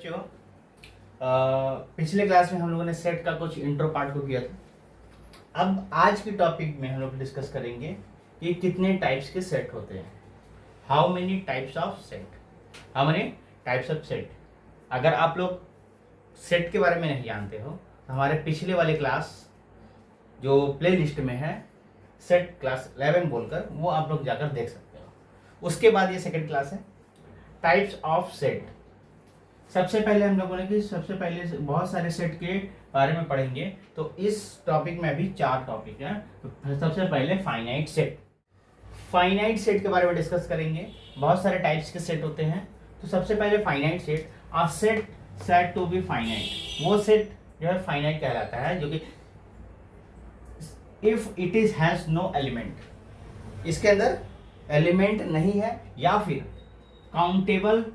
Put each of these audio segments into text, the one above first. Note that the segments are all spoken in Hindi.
बच्चों, पिछले क्लास में हम लोगों ने सेट का कुछ इंट्रो पार्ट को किया था। अब आज की टॉपिक में हम लोग डिस्कस करेंगे कि कितने टाइप्स के सेट होते हैं। How many types of set, how many types of set. अगर आप लोग सेट के बारे में नहीं जानते हो तो हमारे पिछले वाले क्लास जो प्ले लिस्ट में है सेट क्लास 11 बोलकर, वो आप लोग जाकर देख सकते हो। उसके बाद ये सेकंड क्लास है टाइप्स ऑफ सेट। सबसे पहले हम लोगों ने कि सबसे पहले बहुत सारे सेट के बारे में पढ़ेंगे, तो इस टॉपिक में अभी 4 टॉपिक हैं। तो सबसे पहले फाइनाइट सेट, फाइनाइट सेट के बारे में डिस्कस करेंगे। बहुत सारे टाइप्स के सेट होते हैं। तो सबसे पहले finite set, a set set to be finite, वो सेट जो है फाइनाइट कहलाता है, जो कि if it is has no element, इसके अंदर एलिमेंट नहीं है, या फिर काउंटेबल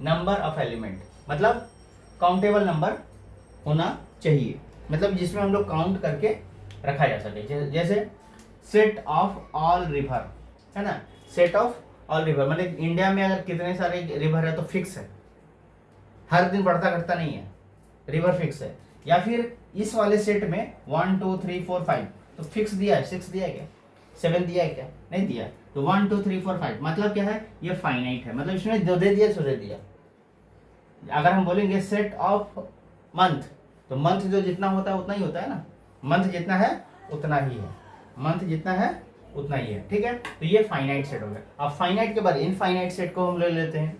नंबर ऑफ एलिमेंट, मतलब काउंटेबल नंबर होना चाहिए, मतलब जिसमें हम लोग काउंट करके रखा जा सके। जैसे सेट ऑफ ऑल रिवर है ना, सेट ऑफ ऑल रिवर मतलब इंडिया में अगर कितने सारे रिवर है तो फिक्स है, हर दिन बढ़ता घटता नहीं है, रिवर फिक्स है। या फिर इस वाले सेट में 1 2 3 4 5 तो फिक्स दिया है, 6 दिया है क्या, 7 दिया है क्या, नहीं दिया। तो 1 2 3 4 5 मतलब क्या है, ये फाइनाइट है, मतलब इसमें जो दे दिया सो दे दिया। अगर हम बोलेंगे सेट ऑफ मंथ, तो मंथ जो जितना होता है उतना ही होता है ना, मंथ जितना है उतना ही है, मंथ जितना है उतना ही है, ठीक है। तो ये फाइनाइट सेट हो गया। अब फाइनाइट के बाद इनफाइनाइट सेट को हम ले लेते हैं।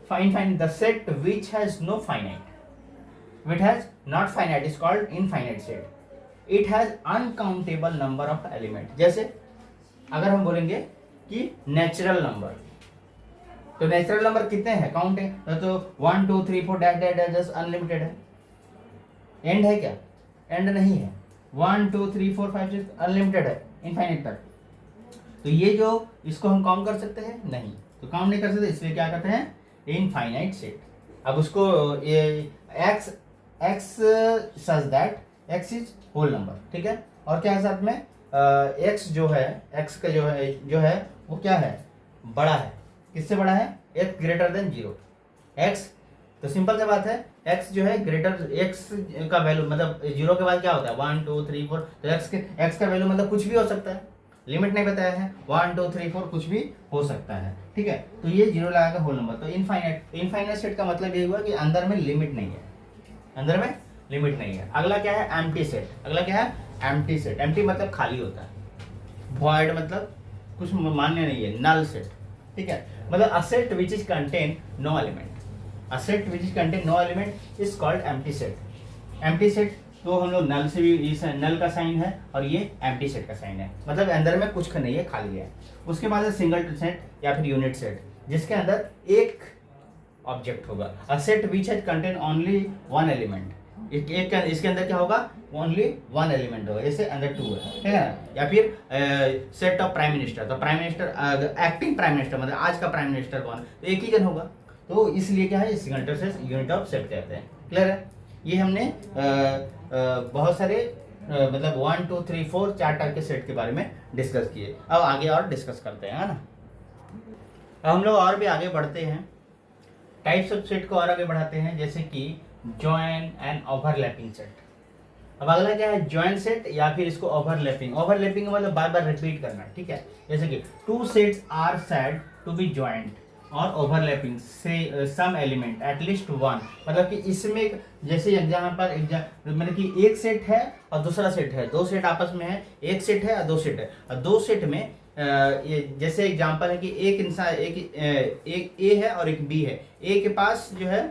Fine the set which has no finite, which has not finite is called infinite set. It has uncountable number of element. जैसे अगर हम बोलेंगे कि नेचुरल नंबर, तो नेचुरल नंबर कितने हैं, काउंट है, तो 1 2 3 4 डैश डैश डैश अनलिमिटेड है। एंड है क्या, एंड नहीं है। 1 2 3 4 5 6 अनलिमिटेड है, इनफाइनाइट तक। तो ये जो इसको हम काउंट कर सकते हैं, नहीं, तो काउंट नहीं कर सकते, इसलिए क्या कहते हैं, इनफाइनाइट सेट। अब उसको ये x such that x is whole number, ठीक है। और क्या है साथ में, x जो है, x का जो है वो क्या है, बड़ा है, किससे बड़ा है, x ग्रेटर देन 0। x तो सिंपल सी बात है, x जो है ग्रेटर, x का वैल्यू मतलब 0 के बाद क्या होता है 1 2 3 4, तो x का वैल्यू मतलब कुछ भी हो सकता है, लिमिट नहीं बताया है, 1 2 3 4 कुछ भी हो सकता है, ठीक है। तो ये 0 लगाकर होल नंबर। तो इनफाइनाइट सेट का मतलब ये हुआ कि अंदर में लिमिट नहीं है, अंदर में लिमिट नहीं है। अगला क्या है, एम्प्टी सेट। अगला क्या है, एम्प्टी सेट। एम्प्टी मतलब खाली होता है, वॉइड मतलब कुछ मान्य नहीं है, नल सेट, ठीक है। मतलब a set which is contain no element, a set which is contain no element is called empty set. Empty set तो हम लोग नल से भी, इस नल का साइन है और ये एम्प्टी सेट का साइन है, मतलब अंदर में कुछ नहीं है, खाली है। उसके बाद है सिंगल सेट या फिर यूनिट सेट, जिसके अंदर एक ऑब्जेक्ट होगा। अ set which has contain only one element, इसके अंदर क्या होगा, ओनली वन एलिमेंट होगा, जैसे अंदर 2 है, ठीक है ना। या फिर सेट ऑफ प्राइम मिनिस्टर, तो prime minister acting prime minister मतलब आज का प्राइम मिनिस्टर कौन, तो एक ही जन होगा, तो इसलिए क्या है, single set unit of set कहते हैं। क्लियर है। ये हमने बहुत सारे मतलब 1 2 3 4 4 टाइप के सेट के बारे में डिस्कस किए। अब आगे और डिस्कस करते हैं, है ना। अब हम लोग और भी आगे बढ़ते हैं, टाइप्स ऑफ सेट को और आगे बढ़ाते हैं, जैसे कि जॉइन एंड ओवरलैपिंग सेट। अब अगला क्या है, जॉइन सेट या फिर इसको ओवरलैपिंग। ओवरलैपिंग मतलब बार बार रिपीट करना, ठीक है। जैसे कि 2 sets are said to be joint और ओवरलैपिंग से सम एलिमेंट एटलीस्ट 1, मतलब कि इसमें जैसे जहाँ पर मतलब कि एक सेट है और दूसरा सेट है, 2 सेट आपस में है, एक सेट है और 2 सेट है, और 2 सेट में ये जैसे एग्जांपल है कि एक इंसान, एक ए है और एक बी है। ए के पास जो है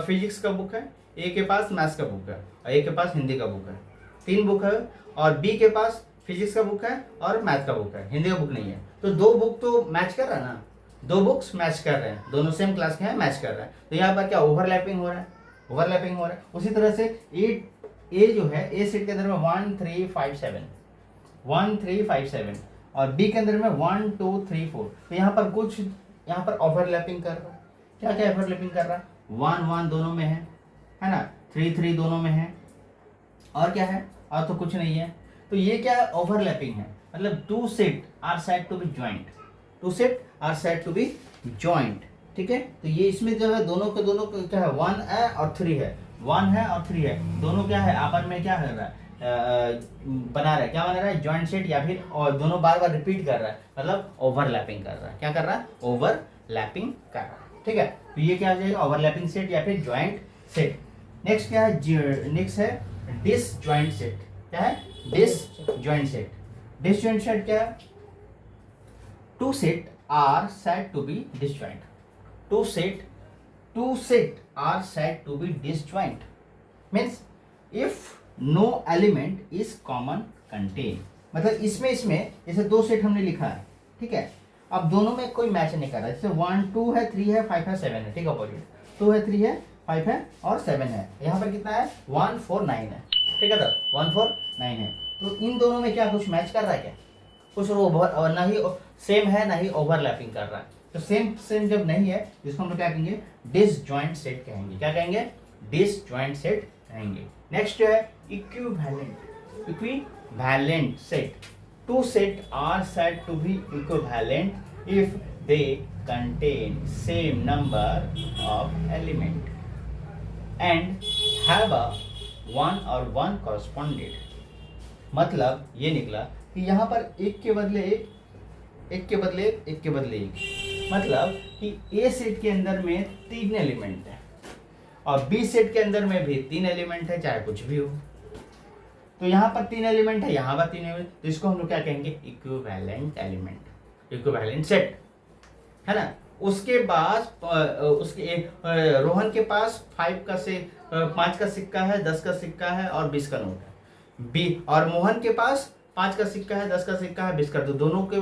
फिजिक्स का बुक है, ए के पास मैथ्स का बुक है, और ए के पास हिंदी का बुक है, 3 बुक है। और बी के पास फिजिक्स का बुक है और मैथ का बुक है, हिंदी का बुक नहीं है। तो 2 बुक तो मैच कर रहा है ना, 2 बुक्स मैच कर रहे हैं, दोनों सेम क्लास के हैं, मैच कर रहे हैं। तो यहाँ पर क्या ओवरलैपिंग हो रहा है, ओवरलैपिंग हो रहा है। उसी तरह से ए जो है, ए सेट के अंदर में 1 3 5 7 1 3 5 7 और बी के अंदर में 1 2 3 4। तो यहाँ पर कुछ, यहाँ पर ओवरलैपिंग कर रहा है। क्या क्या ओवरलैपिंग कर रहा है, 1 1 दोनों में है ना, 3 3 दोनों में है, और क्या है, और तो कुछ नहीं है। तो ये क्या है, ओवरलैपिंग है, मतलब 2 set are said to be joint, 2 set are said to be joint, ठीक है। तो ये इसमें जो है दोनों के दोनों क्या है, 1 है और 3 है, 1 है और 3 है, दोनों क्या है आपस में क्या कर रहा है, बना रहा है, क्या बना रहा है, जॉइंट सेट, या फिर और दोनों बार बार रिपीट कर रहा है, मतलब ओवरलैपिंग कर रहा है। क्या कर रहा है, ओवरलैपिंग कर रहा है, ठीक है। तो ये क्या आ जाएगा, ओवरलैपिंग सेट या फिर जॉइंट सेट। नेक्स्ट क्या है, नेक्स्ट है डिसजॉइंट सेट। क्या है, डिसजॉइंट सेट। डिसजॉइंट सेट क्या है, two set are said to be disjoint. Two set are said to be disjoint means if no element is common contain. मतलब इसमें जैसे दो सेट हमने लिखा है, ठीक है, अब दोनों में कोई मैच नहीं कर रहा है, जैसे 1 2 है, 3 है, 5 है, 7 है, ठीक है, अपोजिट 2 है, 3 है, 5 है और 7 है। यहाँ पर कितना है, 1 4 9 है, ठीक है, तो 1 4 9 है। तो इन दोनों में क्या कुछ मैच कर रहा है, क्या कुछ ओवर, ना ही सेम है ना ही ओवरलैपिंग कर रहा है। तो सेम जब नहीं है इसको हम लोग क्या कहेंगे, डिसजॉइंट सेट कहेंगे। क्या कहेंगे, डिसजॉइंट सेट कहेंगे। नेक्स्ट जो है equivalent set. Two set are said to be equivalent if they contain same number of element and have a one और वन कॉरस्पॉन्डेड। मतलब ये निकला कि यहाँ पर एक के बदले एक के बदले एक, मतलब कि ए सेट के अंदर में 3 एलिमेंट है और बी सेट के अंदर में भी 3 एलिमेंट है, चाहे कुछ भी हो। तो यहाँ पर 3 एलिमेंट है, यहाँ पर 3 एलिमेंट, तो इसको हम लोग क्या कहेंगे, इक्विवेलेंट एलिमेंट, इक्विवेलेंट सेट, है ना। उसके बाद रोहन के पास 5 का सिक्का है, 10 का सिक्का है और 20 का नोट है। बी और मोहन के पास 5 का सिक्का है, 10 का सिक्का है, 20 का, तो दोनों के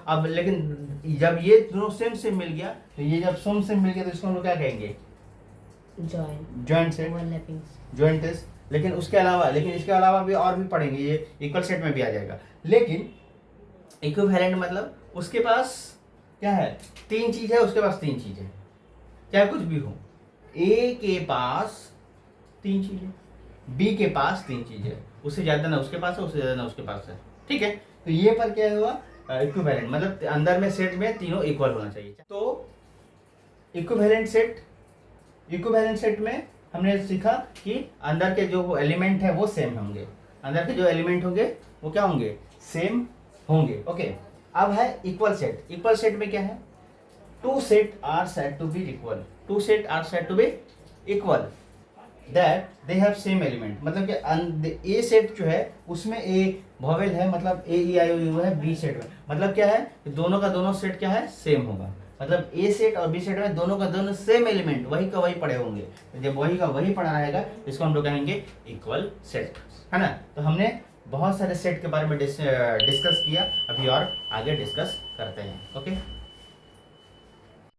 अब लेकिन जब ये दोनों सेम मिल गया, तो ये जब सेम मिल गया तो इसको हम लोग क्या कहेंगे, जॉइंट सेट, जॉइंट सेट। लेकिन इसके अलावा भी और भी पढ़ेंगे, ये इक्वल सेट में भी आ जाएगा। लेकिन इक्विवेलेंट मतलब उसके पास क्या है, 3 चीज है, उसके पास 3 चीज है, चाहे कुछ भी हो। ए के पास 3 चीज है, बी के पास 3 चीज है, उससे ज्यादा ना उसके पास है, उससे ज्यादा ना उसके पास है, ठीक है। तो ये पर क्या हुआ, इक्विवेलेंट मतलब अंदर में सेट में तीनों इक्वल होना चाहिए। तो इक्विवेलेंट सेट में हमने सीखा कि अंदर के जो एलिमेंट है वो सेम होंगे, अंदर के जो एलिमेंट होंगे वो क्या होंगे, सेम होंगे, ओके। अब है इक्वल सेट। इक्वल सेट में क्या है, two set are said to be equal, two set are said to be equal that they have same element. मतलब कि ए सेट जो है उसमें ए वॉवेल है, मतलब ए ई आई ओ यू है, बी सेट में मतलब क्या है, दोनों का दोनों सेट क्या है, सेम होगा। मतलब ए सेट और बी सेट में दोनों का दोनों सेम एलिमेंट वही का वही पड़े होंगे। तो जब वही का वही पड़ा रहेगा इसको हम लोग कहेंगे इक्वल सेट, है ना। तो हमने बहुत सारे सेट के बारे में डिस्कस किया, अभी और आगे डिस्कस करते हैं, ओके।